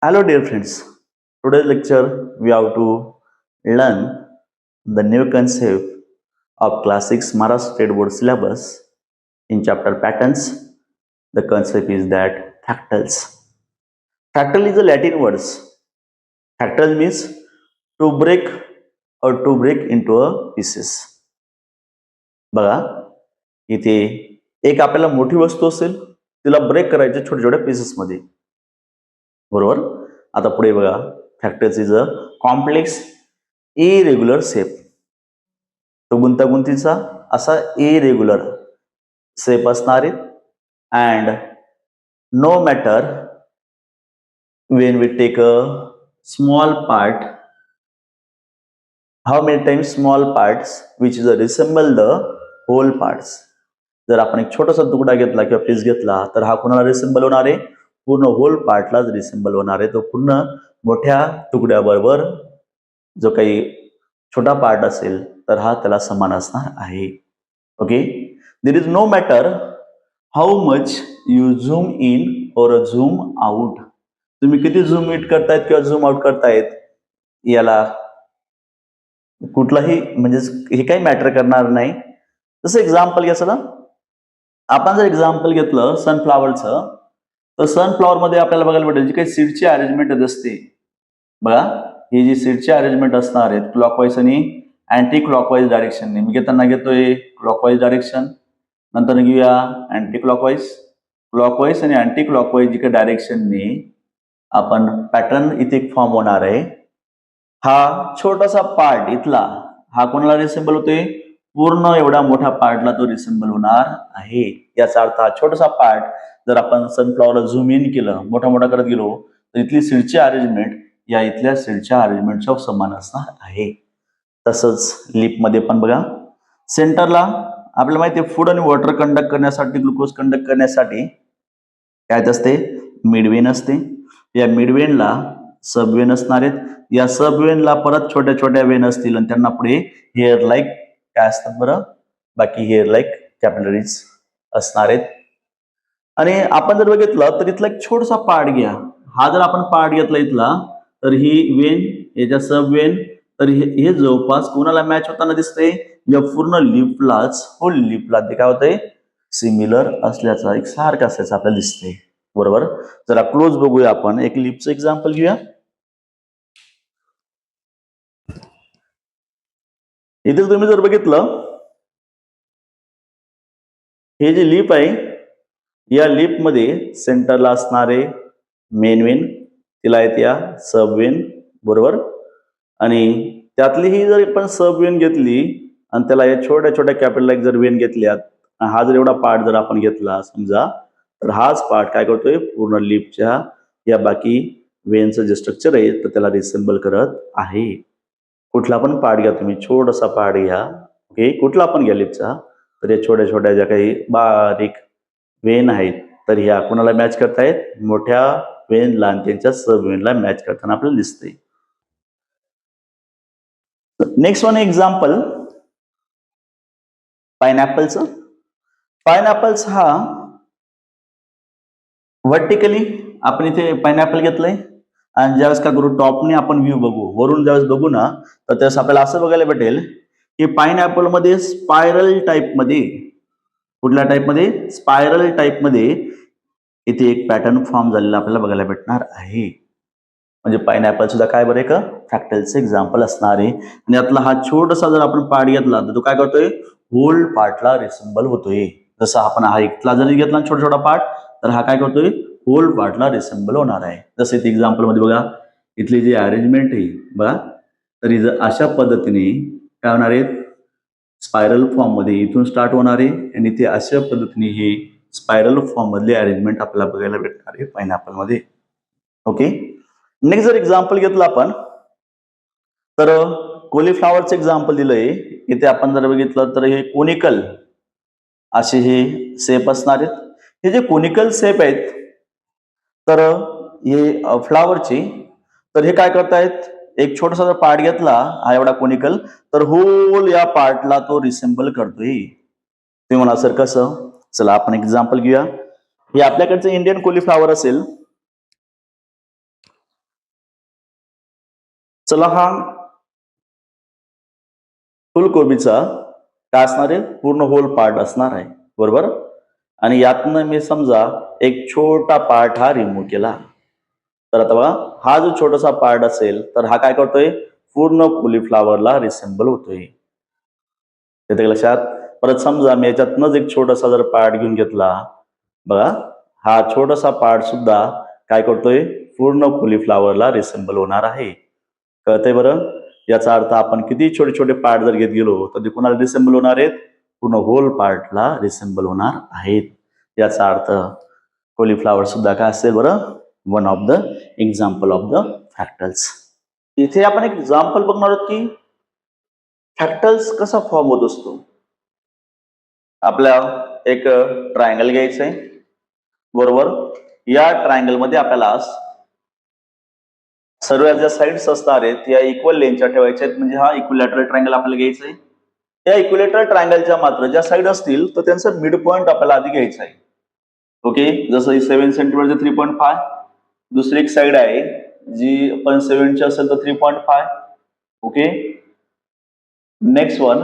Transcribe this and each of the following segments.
Hello, dear friends. Today's lecture we have to learn the new concept of class 6 Maharashtra State Board syllabus in chapter patterns. The concept is that fractals. Fractal is a Latin words. Fractal means to break or to break into a pieces. बघा इथे एक आपल्याला मोठी वस्तू असेल तिला break करायचे छोट्या छोट्या पीसेस मध्ये बरोबर. आता पुढे बघा factors is a complex irregular shape. तो गुंतागुंतीचा असा इरेग्युलर शेप असणार आहे. And no matter when we take a small part how many times small parts which is a resemble the whole parts. जर आपण एक छोटासा तुकडा घेतला किंवा पीस घेतला तर हा कोणाला रिसेंबल होणार आहे? पूर्ण होल पार्टलाच रिसेंबल होणार आहे. तो पूर्ण मोठ्या तुकड्याबरोबर जो काही छोटा पार्ट असेल तर हा त्याला समान असणार आहे. Okay. There is no matter how much you zoom in or zoom out. तुम्ही किती झूम इन करतायत किंवा झूम आउट करतायत याला कुठलाही म्हणजे हे काही मॅटर करणार नाही. जसं एक्झाम्पल घ्या. चला आपण जर एक्झाम्पल घेतलं सनफ्लावरचं तर सनफ्लॉवर मध्ये आपल्याला बघायला भेटेल जी काही सीडची अरेंजमेंट असते बघा. ही जी सीडची अरेंजमेंट असणार आहेत क्लॉकवाईज आणि अँटी क्लॉकवाईज डायरेक्शनने. मी घेताना घेतोय क्लॉकवाईज डायरेक्शन, नंतर घेऊया अँटी क्लॉकवाईज. क्लॉकवाईज आणि अँटी क्लॉकवाईज जी काही डायरेक्शनने आपण पॅटर्न इथे फॉर्म होणार आहे. हा छोटासा पार्ट इथला हा कोणाला रिसेंबल होतोय? पूर्ण एवढा मोठा पार्टला तो रिसेंबल होणार आहे. याचा अर्थ हा छोटासा पार्ट जर आपण सनफ्लॉवरला झूम इन केलं मोठा मोठा करत गेलो तर इथली सीडची अरेंजमेंट या इथल्या सीडच्या अरेंजमेंटच्या समान असणार आहे. तसंच लिपमध्ये पण बघा सेंटरला आपल्याला माहिती आहे फूड आणि वॉटर कंडक्ट करण्यासाठी ग्लुकोज कंडक्ट करण्यासाठी काय असते? मिडवेन असते. या मिडवेनला सबवेन असणार आहेत. या सबवेनला परत छोट्या छोट्या वेन असतील आणि त्यांना पुढे हेअर लाईक काय असतात बरं? बाकी हेअर लाईक कॅपिलरीज असणार आहेत. आणि आपण जर बघितलं तर इथला एक छोटासा पार्ट घ्या. हा जर आपण पार्ट घेतला इथला तर ही वेन याच्या सब वेन तर हे जवळपास कोणाला मॅच होताना दिसते? या पूर्ण लिपलाच होल लिपला ते काय होतंय? सिमिलर असल्याचा एक सारखं असल्याचं आपल्याला दिसते बरोबर. जरा क्लोज बघूया आपण एक लिपचं एक्झाम्पल घेऊया. इथे तुम्ही जर बघितलं हे जे लिप आहे या लिप मध्ये सेंटरला असणारे मेन वेन तिला येते या सब वेन बरोबर. आणि त्यातली ही जर आपण सब वेन घेतली आणि त्याला या छोट्या छोट्या कॅपिटल जर वेन घेतल्यात हा जर एवढा पार्ट जर आपण घेतला समजा तर हाच पार्ट काय करतोय? पूर्ण लिपच्या या बाकी वेनचं जे स्ट्रक्चर आहे तर त्याला रिसेंबल करत आहे. कुठला पण पार्ट घ्या तुम्ही, छोटासा पार्ट घ्या ओके, कुठला पण घ्या लिपचा तर या छोट्या छोट्या ज्या काही बारीक वेन आहेत तर ह्या कोणाला मॅच करतायत? मोठ्या वेनला आणि त्यांच्या सब वेनला मॅच करताना आपल्याला दिसते. नेक्स्ट वन एक्झाम्पल पाइनएपलचं. पाइनएपल्स हा व्हर्टिकली आपण इथे पाइनएपल घेतलंय आणि ज्यावेळेस काय करू टॉपने आपण व्ह्यू बघू वरून ज्यावेळेस बघू ना तर त्यावेळेस आपल्याला असं बघायला भेटेल की पाइनएपल मध्ये स्पायरल टाइप मध्ये कुठल्या टाइप मध्ये? स्पायरल टाइप मध्ये इथे एक पॅटर्न फॉर्म झालेला आपल्याला बघायला भेटणार आहे. म्हणजे पाइनएपल सुद्धा काय बरं एक फ्रॅक्टलचं एक्झाम्पल असणार आहे. आणि यातला हा छोटासा जर आपण पार्ट घेतला तर तो काय करतोय? होल पार्टला रिसेंबल होतोय. जसं आपण हा इथला जरी घेतला छोटा छोटा पार्ट तर हा काय करतोय? होल पार्टला रिसेंबल होणार आहे. जसं इथे एक्झाम्पल मध्ये बघा इथली जी अरेंजमेंट आहे बघा तर जर अशा पद्धतीने काय होणार आहे? स्पायरल फॉर्म मध्ये इथून स्टार्ट होणार आहे आणि ते अशा पद्धतीने हे स्पायरल फॉर्म मधले अरेंजमेंट आपल्याला बघायला भेटणार आहे पाइनएपल मध्ये. ओके. नेक्स्ट जर एक्झाम्पल घेतलं आपण तर कोलीफ्लॉवरचं एक्झाम्पल दिलंय. इथे आपण जर बघितलं तर हे कोनिकल असे हे शेप असणार आहेत. हे जे कोनिकल शेप आहेत तर हे फ्लावरचे तर हे काय करतायत? एक छोटासा पार्ट घेतला हा एवढा कोनिकल तर होल या पार्टला तो रिसेंबल करतोय. ते म्हणा सर कसं? चला आपण एक्झाम्पल घेऊया. हे आपल्याकडचं इंडियन कोलीफ्लॉवर असेल चला, हा फुलकोबीचा काय असणार आहे, पूर्ण होल पार्ट असणार आहे, बरोबर. आणि यातनं मी समजा एक छोटा पार्ट हा रिमूव्ह केला, तर आता बघा हा जो छोटासा पार्ट असेल तर हा काय करतोय, पूर्ण कॉलीफ्लॉवरला रिसेंबल होतोय. येते का लक्षात? परत समजा मी याच्यातनच एक छोटासा जर पार्ट घेऊन घेतला, बघा हा छोटासा पार्ट सुद्धा काय करतोय, पूर्ण कॉलीफ्लॉवरला रिसेंबल होणार आहे. कळतंय बरं? याचा अर्थ आपण किती छोटे छोटे पार्ट जर घेत गेलो तर ते कोणाला रिसेंबल होणार आहेत, पूर्ण होल पार्टला रिसेंबल होणार आहेत. याचा अर्थ कॉलीफ्लॉवर सुद्धा काय असेल बरं, one of the example of the fractals. इथे आपण एक एक्झाम्पल बघणार आहोत की फ्रॅक्टल्स कसा फॉर्म होत असतो. आपल्या एक ट्रायंगल घ्यायचं आहे, बरोबर. या ट्रायंगल मध्ये आपल्याला सर्व ज्या साइड्स असणार आहेत या इक्वल लेंथच्या ठेवायच्या आहेत, म्हणजे हा इक्विलॅटरल ट्रायंगल आपल्याला घ्यायचा आहे. या इक्विलॅटरल ट्रायंगलच्या मात्र ज्या साइड असतील तर त्यांचं मिड पॉइंट आपल्याला आधी घ्यायचं आहे. ओके, जसं 7 सेंटीमीटर 3.5, दुसरी एक साइड आहे जी पण 7 ची असेल तर 3.5. ओके, नेक्स्ट वन,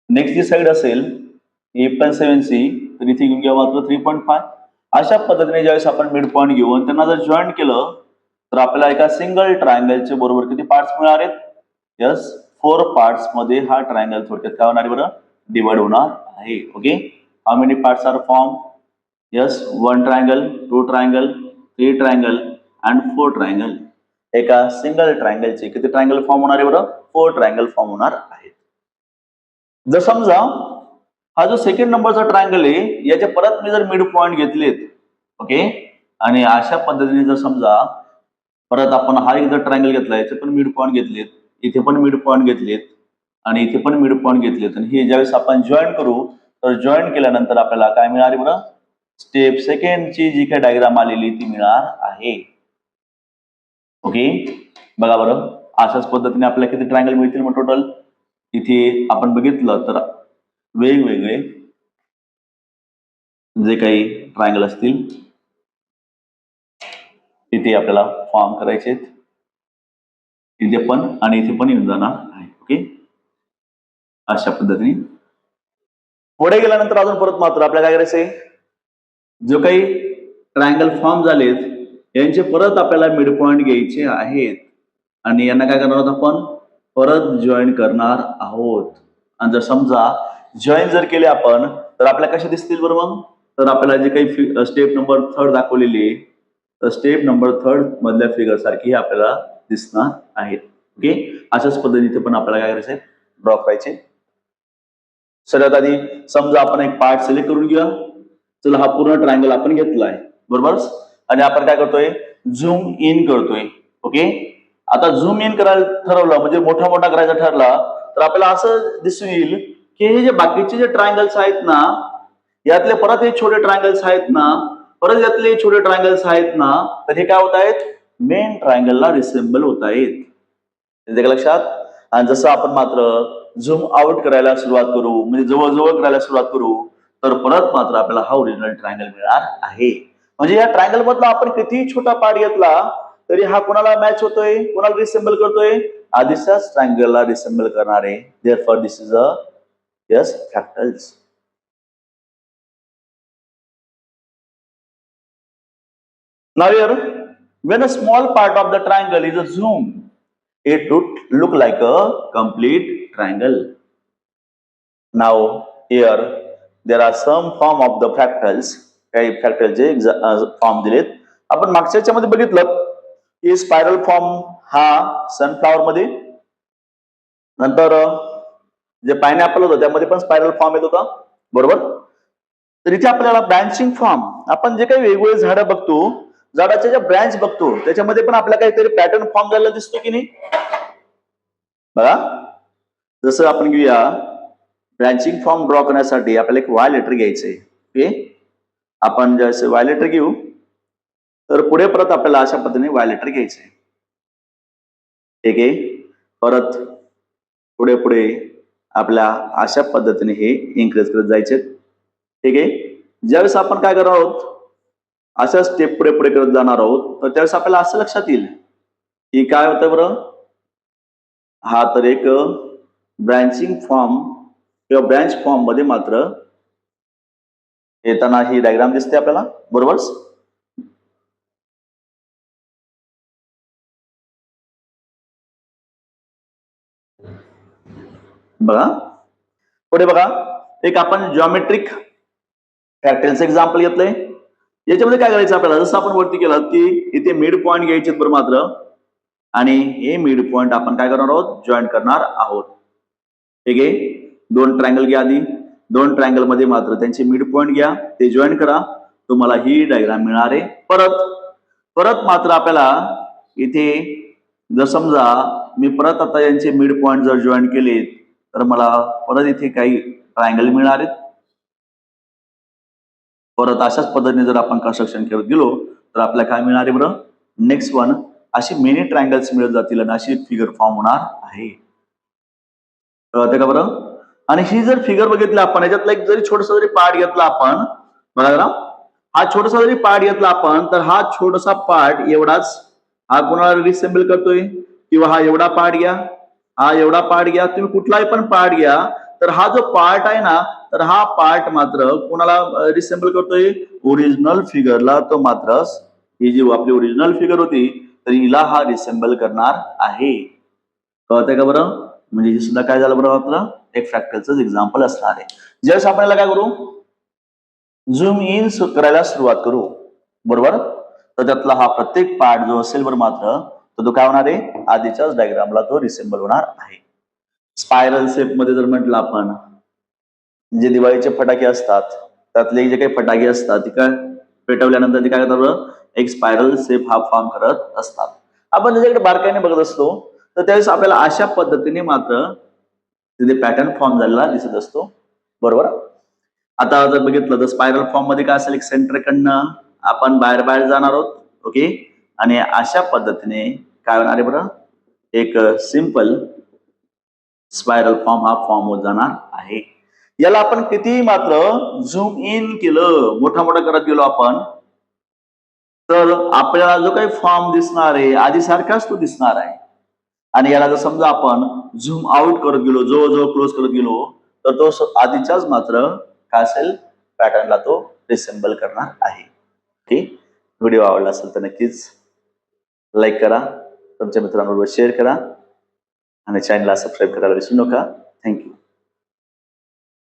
नेक्स्ट जी साइड असेल A.7 ची तर इथे घेऊन घ्या मात्र 3.5. अशा पद्धतीने ज्यावेळेस आपण मिड पॉइंट घेऊन त्यांना जर जॉईन केलं तर आपल्याला एका सिंगल ट्रायंगलचे बरोबर किती पार्ट्स मिळणार आहेत, यस 4 पार्ट्स मध्ये हा ट्रायंगल थोडक्यात काय होणार आहे बरं, डिवाइड होणार आहे. Okay, how many parts are form, yes 1 triangle, 2 triangle, 3 triangle and 4 triangle. एका सिंगल ट्रायंगलचे किती ट्रायंगल फॉर्म होणार आहे बरं, 4 ट्रायंगल फॉर्म होणार आहेत. जर समजा हा जो सेकंड नंबरचा ट्रायंगल आहे याचे परत मी जर मिड पॉइंट घेतलेत, ओके, आणि अशा पद्धतीने जर समजा परत आपण हा एक जर ट्रायंगल घेतला, याचे पण मिड पॉइंट घेतलेत, इथे पण मिड पॉइंट घेतलेत आणि इथे पण मिड पॉइंट घेतलेत, आणि हे ज्यावेळेस आपण जॉईन करू तर जॉईन केल्यानंतर आपल्याला काय मिळणार आहे बरं, स्टेप सेकंडची जी काही डायग्राम आलेली ती मिळणार आहे. ओके, बघा बरं, अशाच पद्धतीने आपल्याला किती ट्रायंगल मिळतील मग टोटल. इथे आपण बघितलं तर वेगवेगळे जे काही ट्रायंगल असतील तिथे आपल्याला फॉर्म करायचे आहेत, इथे पण आणि इथे पण येऊन जाणार आहे. ओके, अशा पद्धतीने पुढे गेल्यानंतर अजून परत मात्र आपल्याला काय करायचंय, जो काही ट्रायंगल फॉर्म झालेत यांचे परत आपल्याला मिड पॉइंट घ्यायचे आहेत आणि यांना काय करणार आहोत, आपण परत जॉईन करणार आहोत. आणि जर समजा जॉईन जर केले आपण तर आपल्याला कसे दिसतील बरं, मग तर आपल्याला जे काही स्टेप नंबर 3 दाखवलेली आहे तर स्टेप नंबर 3 मधल्या फिगर सारखी आपल्याला दिसणार आहेत. ओके, अशाच पद्धतीने पण आपल्याला काय करायचंय, ड्रॉ करायचे. सगळ्यात आधी समजा आपण एक पार्ट सिलेक्ट करून घेऊया. चला, हा पूर्ण ट्रायंगल आपण घेतलाय, बरोबर, आणि आपण काय करतोय, झूम इन करतोय. ओके, आता झूम इन करायला ठरवलं म्हणजे मोठा मोठा करायचा ठरला तर आपल्याला असं दिसून येईल की हे जे बाकीचे जे ट्रायंगल्स आहेत ना, यातले परत हे छोटे ट्रायंगल्स आहेत ना, परत यातले छोटे ट्रायंगल्स आहेत ना, तर हे काय होत आहेत, मेन ट्रायंगलला रिसेंबल होत आहेत. लक्षात. आणि जसं आपण मात्र झूम आउट करायला सुरुवात करू, म्हणजे जवळजवळ करायला सुरुवात करू, तर परत मात्र आपल्याला हा ओरिजिनल ट्रायंगल मिळणार आहे. म्हणजे या ट्रायंगल मधला आपण किती छोटा पार्ट घेतला तरी हा कोणाला मॅच होतोय, कोणाला रिसेंबल करतोय, आधीच्याच ट्रायंगलला रिसेंबल करणार आहे. Therefore this is a yes fractals. Now here, when a small part of the triangle is zoomed, it would look like a complete triangle. Now here there are some form of the fractals. काही फ्रॅक्टलचे form दिलेत. आपण मागच्या याच्यामध्ये बघितलं की spiral form हा sunflower मध्ये, नंतर जे पायनॅपल होतं त्यामध्ये पण स्पायरल फॉर्म येत होता, बरोबर. तर इथे आपल्याला ब्रँचिंग फॉर्म, आपण जे काही वेगवेगळे झाडं बघतो, झाडाच्या ज्या ब्रँच बघतो त्याच्यामध्ये पण आपल्याला काहीतरी पॅटर्न फॉर्म झालेला दिसतो की नाही. बघा, जसं आपण घेऊया ब्रँचिंग फॉर्म ड्रॉ करण्यासाठी आपल्याला एक वाय लेटर घ्यायचंय. ओके, आपण जसे वाय लेटर घेऊ तर पुढे परत आपल्याला अशा पद्धतीने वाय लेटर घ्यायचंय. ठीक आहे, परत पुढे पुढे आपल्या अशा पद्धतीने हे इन्क्रीज करत जायचे. ठीक आहे, ज्यावेळेस आपण काय करणार आहोत, अशा स्टेप पुढे पुढे करत जाणार आहोत, तर त्यावेळेस आपल्याला असं लक्षात येईल की काय होतं बरं, हा तर एक ब्रँचिंग फॉर्म किंवा ब्रँच फॉर्म मध्ये मात्र येताना ही डायग्राम दिसते आपल्याला, बरोबर. बघा पुढे बघा, एक आपण जॉमेट्रिक फॅक्टरचं एक्झाम्पल घेतलंय. याच्यामध्ये काय करायचं आपल्याला, जसं आपण वरती केलं की इथे मिड पॉईंट घ्यायचे बरं मात्र, आणि हे मिड पॉईंट आपण काय करणार आहोत, जॉईन करणार आहोत. ठीक आहे, दोन ट्रायंगल घ्या आधी, दोन ट्रायंगल मध्ये मात्र त्यांचे मिड पॉईंट घ्या, ते जॉईन करा, तुम्हाला ही डायग्राम मिळणार आहे. परत परत मात्र आपल्याला इथे जर समजा मी परत आता यांचे मिड पॉईंट जर जॉईन केले तर मला परत इथे काही ट्रायंगल मिळणार आहेत. परत अशाच पद्धतीने जर आपण कन्स्ट्रक्शन करत गेलो तर आपल्याला काय मिळणार आहे बरं, नेक्स्ट वन अशी मेनी ट्रायंगल्स मिळत जातील आणि अशी फिगर फॉर्म होणार आहे. कळते का बरं. आणि ही जर फिगर बघितली आपण, याच्यातला एक जरी छोटासा जरी पार्ट घेतला आपण, बघा जरा, हा छोटासा जरी पार्ट घेतला आपण तर हा छोटासा पार्ट एवढाच हा कोणाला रिसेंबल करतोय, किंवा हा एवढा पार्ट घ्या, हा एवढा पार्ट घ्या, तुम्ही कुठलाही पण पार्ट घ्या, तर हा जो पार्ट आहे ना, तर हा पार्ट मात्र कोणाला रिसेंबल करतोय, ओरिजिनल फिगरला तो मात्र, ही जी आपली ओरिजिनल फिगर होती तर हिला हा रिसेंबल करणार आहे. कळतंय का बरं. म्हणजे हे सुद्धा काय झालं बरं, आपलं एक फ्रॅक्टलचं एक्झाम्पल असणार आहे. ज्यावेळेस आपल्याला काय करू, झूम इन करायला सुरुवात करू, बरोबर, तर त्यातला हा प्रत्येक पार्ट जो असेल बरं मात्र, तर तो काय होणार आहे, आधीच्याच डायग्रामला तो रिसेंबल होणार आहे. स्पायरल शेप मध्ये जर म्हटलं आपण, जे दिवाळीचे फटाके असतात त्यातले जे काही फटाके असतात ते काय पेटवल्यानंतर ते काय करतात, एक स्पायरल शेप हा फॉर्म करत असतात. आपण त्याच्याकडे बारकाईने बघत असतो तर त्यावेळेस आपल्याला अशा पद्धतीने मात्र तिथे पॅटर्न फॉर्म झालेला दिसत असतो, बरोबर. आता जर बघितलं तर स्पायरल फॉर्म मध्ये काय असेल, एक सेंटरकडनं आपण बाहेर बाहेर जाणार आहोत. ओके, आणि अशा पद्धतीने काय होणार आहे बरं, एक सिंपल स्पायरल फॉर्म हा फॉर्म होत जाणार आहे. याला आपण किती मात्र झूम इन केलं, मोठा मोठा करत गेलो आपण, तर आपल्याला जो काही फॉर्म दिसणार आहे आधी सारखाच तो दिसणार आहे. आणि याला जर समजा आपण झूम आउट करत गेलो, जवळजवळ क्लोज करत गेलो, तर तो आधीच्याच मात्र काय असेल, पॅटर्नला तो रिसेंबल करणार आहे. ठीक, व्हिडिओ आवडला असेल तर नक्कीच लाईक करा, तुमच्या मित्रांबरोबर शेअर करा आणि चॅनलला सबस्क्राईब करायला विसरू नका. थँक्यू.